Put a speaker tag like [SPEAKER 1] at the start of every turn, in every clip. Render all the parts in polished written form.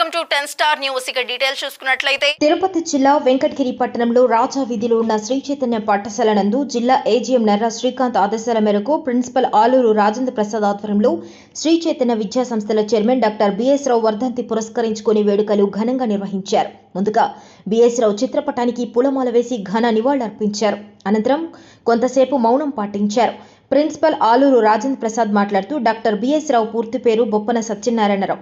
[SPEAKER 1] Welcome to 10 star news. ఇక details చూసుకున్నట్లయితే
[SPEAKER 2] తిరుపతి జిల్లా వెంకటగిరి పట్టణంలో రాజా వీధిలో ఉన్న శ్రీ చైతన్య పాఠశాల నందు జిల్లా ఏజీఎం నర్రా శ్రీకాంత్ ఆదేశాల మేరకు ప్రిన్సిపల్ ఆలూరు రాజేంద్ర ప్రసాద్ ఆధ్వర్యంలో శ్రీ చైతన్య విద్యా సంస్థల చైర్మన్ డాక్టర్ బిఎస్ రావు వర్ధంతి పురస్కరించుకుని వేడుకలు ఘనంగా నిర్వహించారు. ముందుగా బిఎస్ రావు చిత్రపటానికి పూలమాల వేసి ఘన నివాళులర్పించారు. అనంతరం కొంతసేపు మౌనం పాటించారు. ప్రిన్సిపల్ ఆలూరు రాజేంద్ర ప్రసాద్ మాట్లాడుతూ డాక్టర్ బిఎస్ రావు పూర్తి పేరు బొప్పన సత్యనారాయణరావు.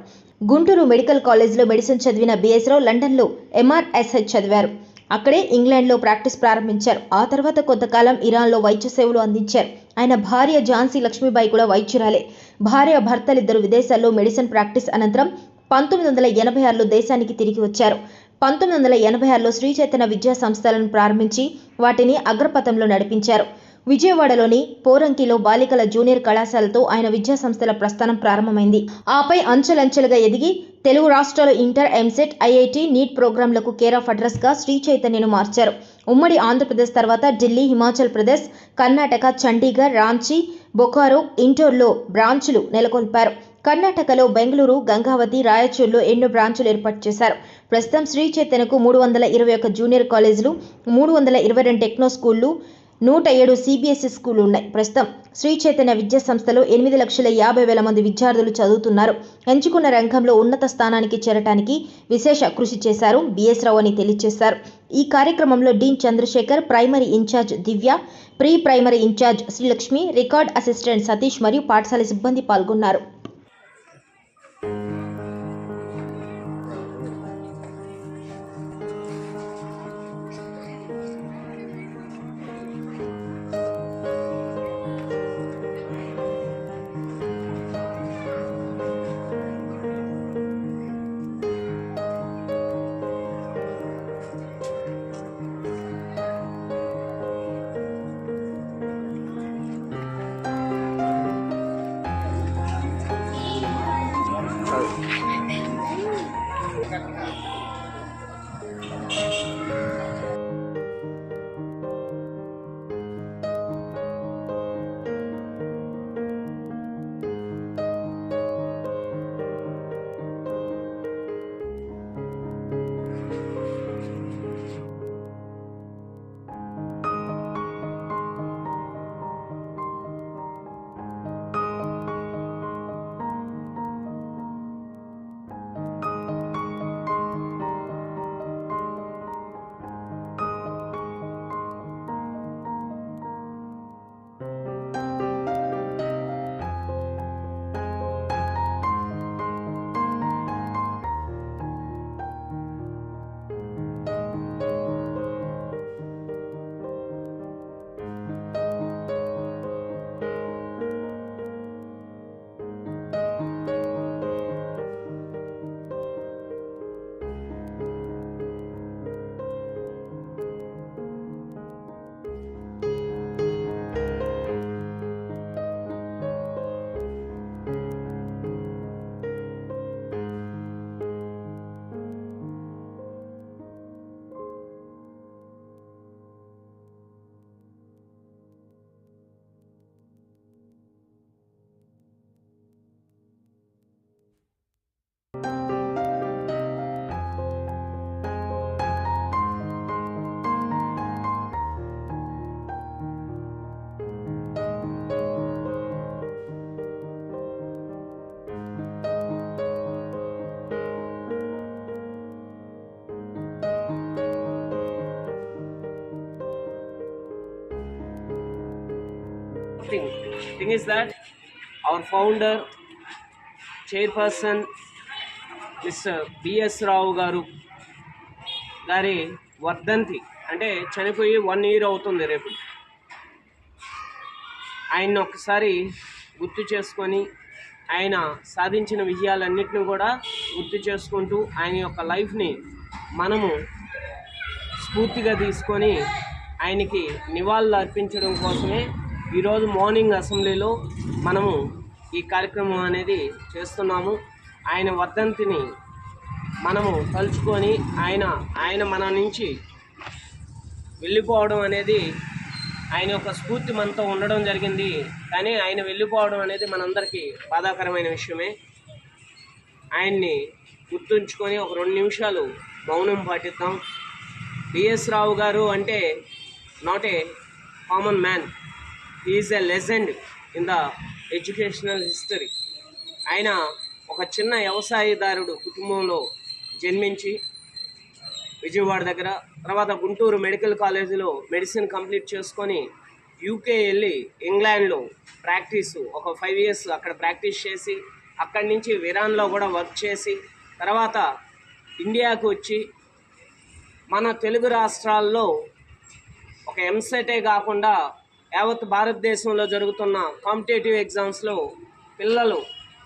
[SPEAKER 2] గుంటూరు మెడికల్ కాలేజ్లో మెడిసిన్ చదివిన బిఎస్ రావు లండన్లో MRSH చదివారు. అక్కడే ఇంగ్లాండ్లో ప్రాక్టీస్ ప్రారంభించారు. ఆ తర్వాత కొంతకాలం ఇరాన్లో వైద్య సేవలు అందించారు. ఆయన భార్య ఝాన్సీ లక్ష్మీబాయి కూడా వైద్యురాలే. భార్య భర్తలిద్దరు విదేశాల్లో మెడిసిన్ ప్రాక్టీస్ అనంతరం 1986లో దేశానికి తిరిగి వచ్చారు. 1986లో శ్రీ చైతన్య విద్యా సంస్థలను ప్రారంభించి వాటిని అగ్రపథంలో నడిపించారు. విజయవాడలోని పోరంకిలో బాలికల జూనియర్ కళాశాలతో ఆయన విద్యా సంస్థల ప్రస్థానం ప్రారంభమైంది. ఆపై అంచెలంచెలుగా ఎదిగి తెలుగు రాష్ట్రాల ఇంటర్, ఎంసెట్, ఐఐటి, నీట్ ప్రోగ్రాంలకు కేర్ ఆఫ్ అడ్రస్ గా శ్రీ చైతన్యను మార్చారు. ఉమ్మడి ఆంధ్రప్రదేశ్ తర్వాత ఢిల్లీ, హిమాచల్ ప్రదేశ్, కర్ణాటక, చండీగఢ్, రాంచీ, బొకారో, ఇండోర్లో బ్రాంచులు నెలకొల్పారు. కర్ణాటకలో బెంగళూరు, గంగావతి, రాయచూర్లో ఎన్నో బ్రాంచులు ఏర్పాటు చేశారు. ప్రస్తుతం శ్రీ చైతన్యకు 321 జూనియర్ కాలేజీలు, 322 టెక్నో స్కూళ్లు, 107 CBSE స్కూళ్లు ఉన్నాయి. ప్రస్తుతం శ్రీ చైతన్య విద్యా సంస్థలో 8,50,000 మంది విద్యార్థులు చదువుతున్నారు. ఎంచుకున్న రంగంలో ఉన్నత స్థానానికి చేరటానికి విశేష కృషి చేశారు బిఎస్ రావు అని తెలియజేశారు. ఈ కార్యక్రమంలో dean Chandrasekhar, primary incharge Divya, pre primary incharge Srilakshmi, record assistant Satish మరియు పాఠశాల సిబ్బంది పాల్గొన్నారు.
[SPEAKER 3] Thing is that our founder, chairperson, Mr. B.S. Rao గారు గారి వర్ధంతి అంటే చనిపోయి 1 year అవుతుంది రేపు. ఆయన్ని ఒకసారి గుర్తు చేసుకొని ఆయన సాధించిన విజయాలన్నింటినీ కూడా గుర్తు చేసుకుంటూ ఆయన యొక్క లైఫ్ని మనము స్ఫూర్తిగా తీసుకొని ఆయనకి నివాళులు అర్పించడం కోసమే ఈరోజు మార్నింగ్ అసెంబ్లీలో మనము ఈ కార్యక్రమం అనేది చేస్తున్నాము. ఆయన వర్ధంతిని మనము తలుచుకొని ఆయన మన నుంచి వెళ్ళిపోవడం అనేది ఆయన యొక్క స్ఫూర్తి మనతో ఉండడం జరిగింది. కానీ ఆయన వెళ్ళిపోవడం అనేది మనందరికీ బాధాకరమైన విషయమే. ఆయన్ని గుర్తుంచుకొని ఒక 2 నిమిషాలు మౌనం పాటిద్దాం. బిఎస్ రావు గారు అంటే not a common man, is a legend in the educational history. ఆయన ఒక చిన్న వ్యవసాయదారుడు కుటుంబంలో జన్మించి విజయవాడ దగ్గర, తర్వాత గుంటూరు మెడికల్ కాలేజీలో మెడిసిన్ కంప్లీట్ చేసుకొని యూకే వెళ్ళి ఇంగ్లాండ్లో ఒక 5 years అక్కడ ప్రాక్టీస్ చేసి, అక్కడి నుంచి ఇరాన్లో కూడా వర్క్ చేసి, తర్వాత ఇండియాకు వచ్చి మన తెలుగు రాష్ట్రాల్లో ఒక ఎంసెటే కాకుండా యావత్ భారతదేశంలో జరుగుతున్న కాంపిటేటివ్ ఎగ్జామ్స్లో పిల్లలు,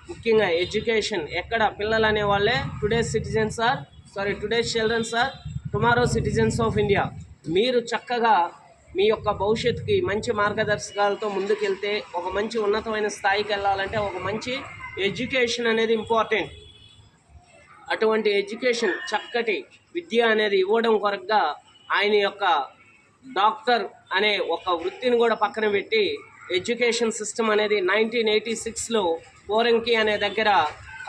[SPEAKER 3] ముఖ్యంగా ఎడ్యుకేషన్, ఎక్కడ పిల్లలు అనేవాళ్ళే today's childrens are tomorrow citizens of India. మీరు చక్కగా మీ యొక్క భవిష్యత్తుకి మంచి మార్గదర్శకాలతో ముందుకెళ్తే, ఒక మంచి ఉన్నతమైన స్థాయికి వెళ్ళాలంటే ఒక మంచి ఎడ్యుకేషన్ అనేది ఇంపార్టెంట్. అటువంటి ఎడ్యుకేషన్, చక్కటి విద్య అనేది ఇవ్వడం కొరకుగా ఆయన యొక్క డాక్టర్ అనే ఒక వృత్తిని కూడా పక్కన పెట్టి ఎడ్యుకేషన్ సిస్టమ్ అనేది 1986లో పోరంకి అనే దగ్గర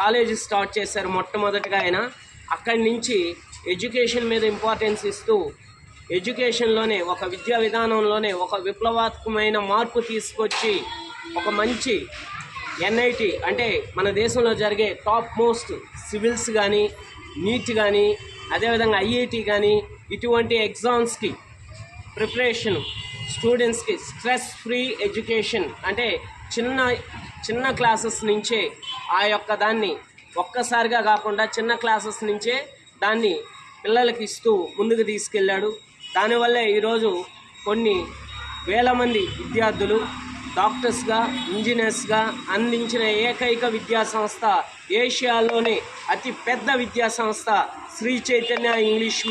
[SPEAKER 3] కాలేజీ స్టార్ట్ చేశారు మొట్టమొదటిగా ఆయన. అక్కడి నుంచి ఎడ్యుకేషన్ మీద ఇంపార్టెన్స్ ఇస్తూ ఎడ్యుకేషన్లోనే, ఒక విద్యా విధానంలోనే ఒక విప్లవాత్మకమైన మార్పు తీసుకొచ్చి ఒక మంచి ఎన్ఐటి అంటే మన దేశంలో జరిగే టాప్ మోస్ట్ సివిల్స్ కానీ, నీట్ కానీ, అదేవిధంగా ఐఐటి కానీ, ఇటువంటి ఎగ్జామ్స్కి ప్రిపరేషన్, స్టూడెంట్స్కి స్ట్రెస్ ఫ్రీ ఎడ్యుకేషన్ అంటే చిన్న క్లాసెస్ నుంచే ఆ యొక్క దాన్ని ఒక్కసారిగా కాకుండా చిన్న క్లాసెస్ నుంచే దాన్ని పిల్లలకి ఇస్తూ ముందుకు తీసుకెళ్ళాడు. దానివల్లే ఈరోజు కొన్ని వేల మంది విద్యార్థులు డాక్టర్స్గా, ఇంజనీర్స్గా అందించిన ఏకైక విద్యా సంస్థ, ఏషియాలోనే అతి పెద్ద విద్యా సంస్థ శ్రీ చైతన్య ఇంగ్లీష్ మీడియం.